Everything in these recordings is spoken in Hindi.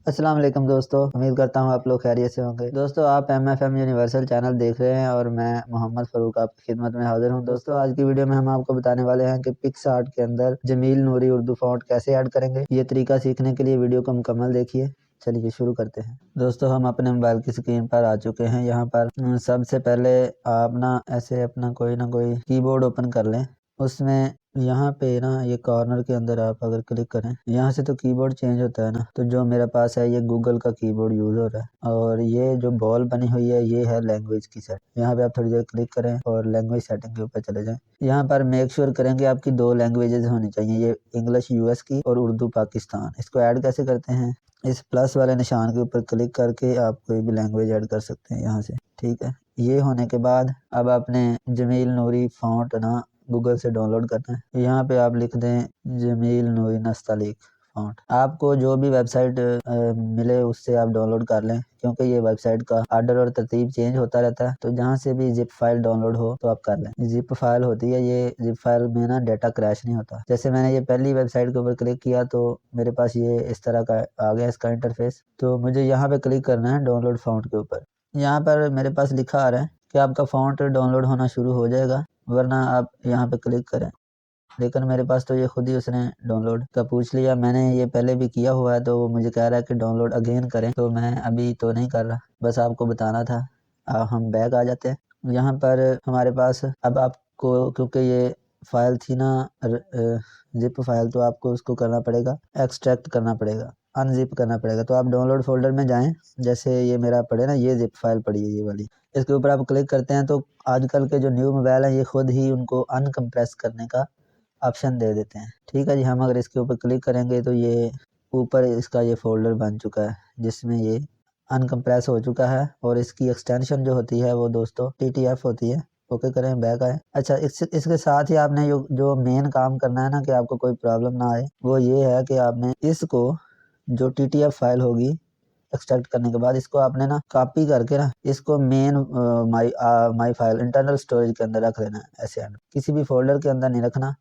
अस्सलाम वालेकुम दोस्तों, उम्मीद करता हूँ आप लोग खैरियत से होंगे। दोस्तों आप MFM यूनिवर्सल चैनल देख रहे हैं और मैं मोहम्मद फ़ारूक आपकी खिदमत में हाजिर हूँ। दोस्तों आज की वीडियो में हम आपको बताने वाले हैं कि पिक्सआर्ट के अंदर जमील नूरी उर्दू फ़ॉन्ट कैसे ऐड करेंगे। ये तरीका सीखने के लिए वीडियो को मुकम्मल देखिए। चलिए शुरू करते हैं। दोस्तों हम अपने मोबाइल की स्क्रीन पर आ चुके हैं। यहाँ पर सबसे पहले आप ना ऐसे अपना कोई ना कोई कीबोर्ड ओपन कर लें। उसमें यहाँ पे ना ये कॉर्नर के अंदर आप अगर क्लिक करें, यहाँ से तो कीबोर्ड चेंज होता है ना, तो जो मेरे पास है ये गूगल का कीबोर्ड यूज़ हो रहा है और ये जो बॉल बनी हुई है ये है लैंग्वेज की सेट। यहाँ पे आप थोड़ी देर क्लिक करें और लैंग्वेज सेटिंग के ऊपर चले जाएं। यहाँ पर मेक श्योर करें कि आपकी 2 लैंग्वेजेस होनी चाहिए, ये इंग्लिश US की और उर्दू पाकिस्तान। इसको ऐड कैसे करते हैं, इस प्लस वाले निशान के ऊपर क्लिक करके आप कोई भी लैंग्वेज ऐड कर सकते हैं यहाँ से, ठीक है। ये होने के बाद अब आपने जमील नूरी फ़ॉन्ट ना गूगल से डाउनलोड करना है। यहाँ पे आप लिख दें जमील नूरी नस्तालिक फ़ॉन्ट। आपको जो भी वेबसाइट मिले उससे आप डाउनलोड कर लें, क्योंकि ये वेबसाइट का आर्डर और तरतीब चेंज होता रहता है, तो जहाँ से भी जिप फाइल डाउनलोड हो तो आप कर लें। जिप फाइल होती है, ये जिप फाइल में ना डाटा क्रैश नहीं होता। जैसे मैंने ये पहली वेबसाइट के ऊपर क्लिक किया तो मेरे पास ये इस तरह का आ गया इसका इंटरफेस। तो मुझे यहाँ पे क्लिक करना है डाउनलोड फ़ॉन्ट के ऊपर। यहाँ पर मेरे पास लिखा आ रहा है कि आपका फ़ॉन्ट डाउनलोड होना शुरू हो जाएगा, वरना आप यहाँ पे क्लिक करें। लेकिन मेरे पास तो ये खुद ही उसने डाउनलोड का पूछ लिया। मैंने ये पहले भी किया हुआ है तो वो मुझे कह रहा है कि डाउनलोड अगेन करें, तो मैं अभी तो नहीं कर रहा, बस आपको बताना था। हम बैक आ जाते हैं। यहाँ पर हमारे पास अब आपको, क्योंकि ये फाइल थी ना जिप फाइल, तो आपको उसको करना पड़ेगा, एक्सट्रैक्ट करना पड़ेगा, अनजिप करना पड़ेगा। तो आप डाउनलोड फोल्डर में जाएं, जैसे ये मेरा पड़े ना, ये जिप फाइल पड़ी है ये वाली, इसके ऊपर आप क्लिक करते हैं तो आजकल के जो न्यू मोबाइल हैं ये खुद ही उनको अनकम्प्रेस करने का ऑप्शन दे देते हैं, ठीक है जी। हम अगर इसके ऊपर क्लिक करेंगे तो ये ऊपर इसका ये फोल्डर बन चुका है जिसमें ये अनकम्प्रेस हो चुका है और इसकी एक्सटेंशन जो होती है वो दोस्तों TTF होती है। ओके करें, बैक आए। अच्छा, इसके साथ ही आपने जो मेन काम करना है ना कि आपको कोई प्रॉब्लम ना आए, वो ये है कि आपने इसको जो TTF फाइल होगी एक्सट्रैक्ट करने के बाद इसको आपने ना कॉपी करके ना इसको main my file internal storage के अंदर रख लेना है। ऐसे किसी भी फोल्डर के अंदर नहीं रखना,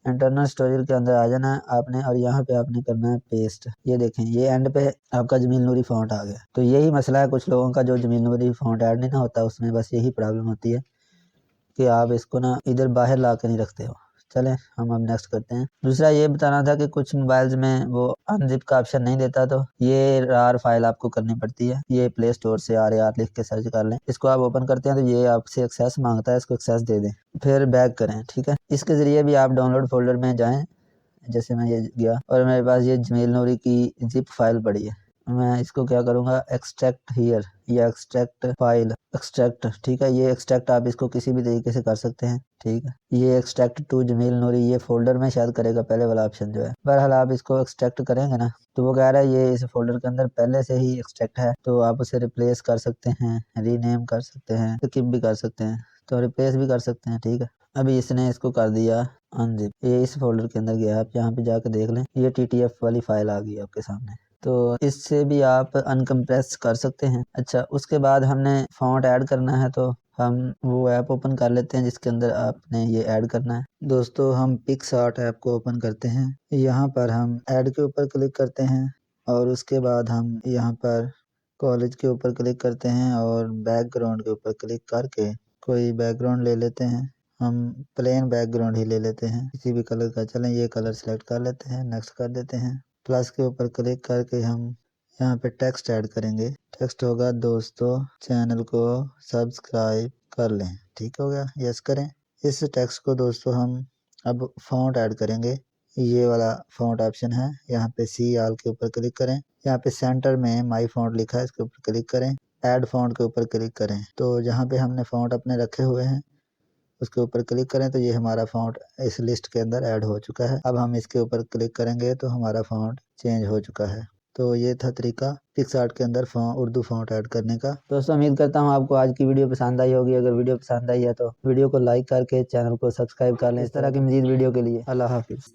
इंटरनल स्टोरेज के अंदर आ जाना है आपने और यहाँ पे आपने करना है पेस्ट। ये देखें, ये एंड पे आपका जमील नूरी फ़ॉन्ट आ गया। तो यही मसला है कुछ लोगों का, जो जमील नूरी फ़ॉन्ट ऐड नहीं ना होता, उसमें बस यही प्रॉब्लम होती है कि आप इसको ना इधर बाहर ला के नहीं रखते हो। चलें हम अब नेक्स्ट करते हैं। दूसरा ये बताना था कि कुछ मोबाइल्स में वो अनजिप का ऑप्शन नहीं देता, तो ये रार फाइल आपको करनी पड़ती है। ये प्ले स्टोर से RAR लिख के सर्च कर लें। इसको आप ओपन करते हैं तो ये आपसे एक्सेस मांगता है, इसको एक्सेस दे दें, फिर बैक करें, ठीक है। इसके ज़रिए भी आप डाउनलोड फोल्डर में जाएँ, जैसे मैं ये गया और मेरे पास ये जमील नूरी की जिप फाइल पड़ी है। मैं इसको क्या करूँगा, एक्सट्रैक्ट हियर या एक्सट्रैक्ट फाइल एक्सट्रैक्ट, ठीक है। ये एक्सट्रैक्ट आप इसको किसी भी तरीके से कर सकते हैं, ठीक है। ये एक्सट्रैक्ट टू जमील नूरी ये फोल्डर में शायद करेगा, पहले वाला ऑप्शन जो है। बहरहाल आप इसको एक्सट्रैक्ट करेंगे ना तो वो कह रहा है ये इस फोल्डर के अंदर पहले से ही एक्सट्रैक्ट है, तो आप उसे रिप्लेस कर सकते हैं, रीनेम कर सकते हैं, स्किप भी कर सकते हैं, तो रिप्लेस भी कर सकते हैं, ठीक है। अभी इसने इसको कर दिया अनजिप, ये इस फोल्डर के अंदर गया। आप यहाँ पे जाके देख लें, ये TTF वाली फाइल आ गई आपके सामने, तो इससे भी आप अनकम्प्रेस कर सकते हैं। अच्छा, उसके बाद हमने फ़ॉन्ट ऐड करना है, तो हम वो ऐप ओपन कर लेते हैं जिसके अंदर आपने ये ऐड करना है। दोस्तों हम पिक्सआर्ट ऐप को ओपन करते हैं। यहाँ पर हम ऐड के ऊपर क्लिक करते हैं और उसके बाद हम यहाँ पर कॉलेज के ऊपर क्लिक करते हैं और बैकग्राउंड के ऊपर क्लिक करके कोई बैकग्राउंड ले लेते हैं। हम प्लेन बैकग्राउंड ही ले लेते हैं किसी भी कलर का। चलें ये कलर सेलेक्ट कर लेते हैं, नेक्स्ट कर देते हैं। प्लस के ऊपर क्लिक करके हम यहाँ पे टेक्स्ट ऐड करेंगे। टेक्स्ट होगा दोस्तों चैनल को सब्सक्राइब कर लें, ठीक हो गया, यस करें। इस टेक्स्ट को दोस्तों हम अब फ़ॉन्ट ऐड करेंगे। ये वाला फ़ॉन्ट ऑप्शन है, यहाँ पे सी ऑल के ऊपर क्लिक करें। यहाँ पे सेंटर में माई फ़ॉन्ट लिखा है, इसके ऊपर क्लिक करें। ऐड फ़ॉन्ट के ऊपर क्लिक करें, तो जहाँ पे हमने फ़ॉन्ट अपने रखे हुए हैं उसके ऊपर क्लिक करें तो ये हमारा फ़ॉन्ट इस लिस्ट के अंदर ऐड हो चुका है। अब हम इसके ऊपर क्लिक करेंगे तो हमारा फ़ॉन्ट चेंज हो चुका है। तो ये था तरीका पिक्सआर्ट के अंदर उर्दू फ़ॉन्ट ऐड करने का। दोस्तों उम्मीद करता हूँ आपको आज की वीडियो पसंद आई होगी। अगर वीडियो पसंद आई है तो वीडियो को लाइक करके चैनल को सब्सक्राइब कर लें इस तरह की मज़ीद वीडियो के लिए। अल्लाह हाफिज़।